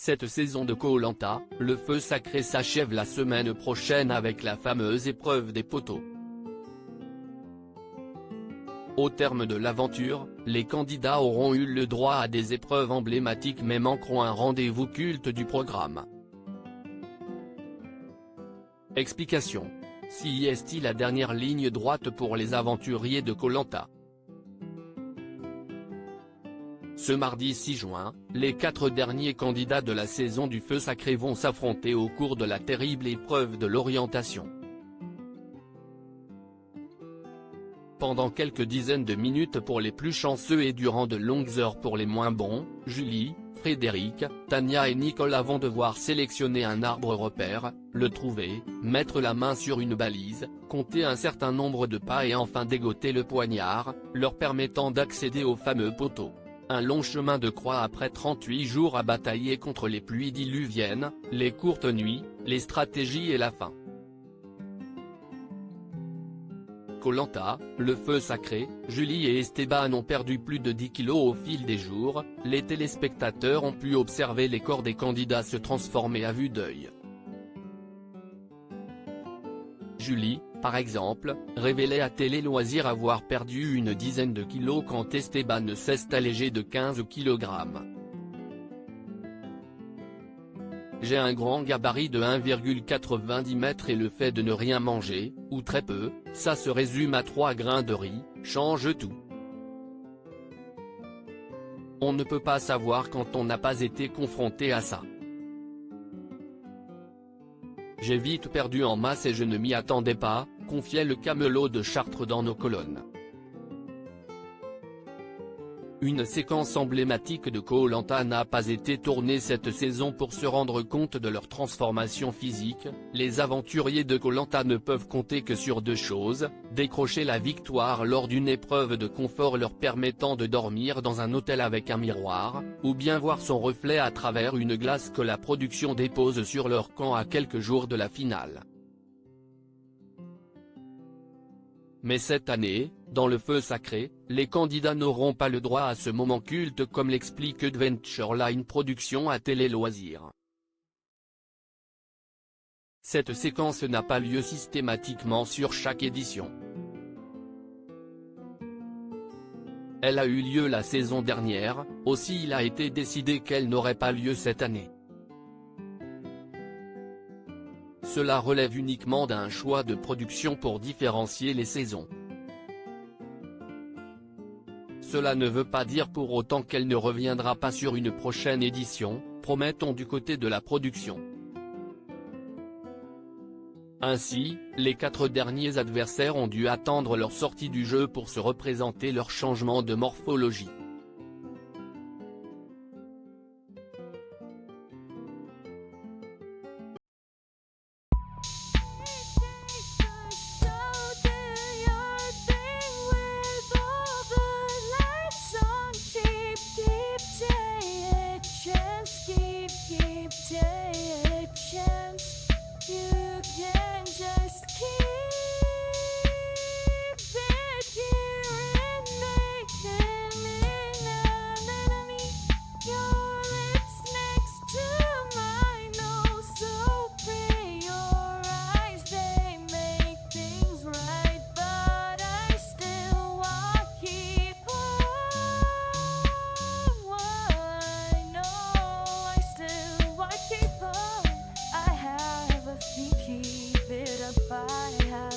Cette saison de Koh-Lanta, le feu sacré s'achève la semaine prochaine avec la fameuse épreuve des poteaux. Au terme de l'aventure, les candidats auront eu le droit à des épreuves emblématiques mais manqueront un rendez-vous culte du programme. Explication. Si est la dernière ligne droite pour les aventuriers de Koh-Lanta. Ce mardi 6 juin, les 4 derniers candidats de la saison du feu sacré vont s'affronter au cours de la terrible épreuve de l'orientation. Pendant quelques dizaines de minutes pour les plus chanceux et durant de longues heures pour les moins bons, Julie, Frédéric, Tania et Nicolas vont devoir sélectionner un arbre repère, le trouver, mettre la main sur une balise, compter un certain nombre de pas et enfin dégoter le poignard, leur permettant d'accéder au fameux poteau. Un long chemin de croix après 38 jours à batailler contre les pluies diluviennes, les courtes nuits, les stratégies et la faim. Koh-Lanta, le feu sacré, Julie et Esteban ont perdu plus de 10 kilos au fil des jours, les téléspectateurs ont pu observer les corps des candidats se transformer à vue d'œil. Julie, par exemple, révélait à Télé Loisirs avoir perdu une dizaine de kilos quand Esteban s'est allégé de 15 kg. J'ai un grand gabarit de 1,90 m et le fait de ne rien manger, ou très peu, ça se résume à 3 grains de riz, change tout. On ne peut pas savoir quand on n'a pas été confronté à ça. J'ai vite perdu en masse et je ne m'y attendais pas, confiait le camelot de Chartres dans nos colonnes. Une séquence emblématique de Koh-Lanta n'a pas été tournée cette saison pour se rendre compte de leur transformation physique. Les aventuriers de Koh-Lanta ne peuvent compter que sur 2 choses, décrocher la victoire lors d'une épreuve de confort leur permettant de dormir dans un hôtel avec un miroir, ou bien voir son reflet à travers une glace que la production dépose sur leur camp à quelques jours de la finale. Mais cette année, dans le feu sacré, les candidats n'auront pas le droit à ce moment culte comme l'explique Adventure Line Productions à Télé Loisirs. Cette séquence n'a pas lieu systématiquement sur chaque édition. Elle a eu lieu la saison dernière, aussi il a été décidé qu'elle n'aurait pas lieu cette année. Cela relève uniquement d'un choix de production pour différencier les saisons. Cela ne veut pas dire pour autant qu'elle ne reviendra pas sur une prochaine édition, promet-on du côté de la production. Ainsi, les 4 derniers adversaires ont dû attendre leur sortie du jeu pour se représenter leur changement de morphologie. Keep it up, I have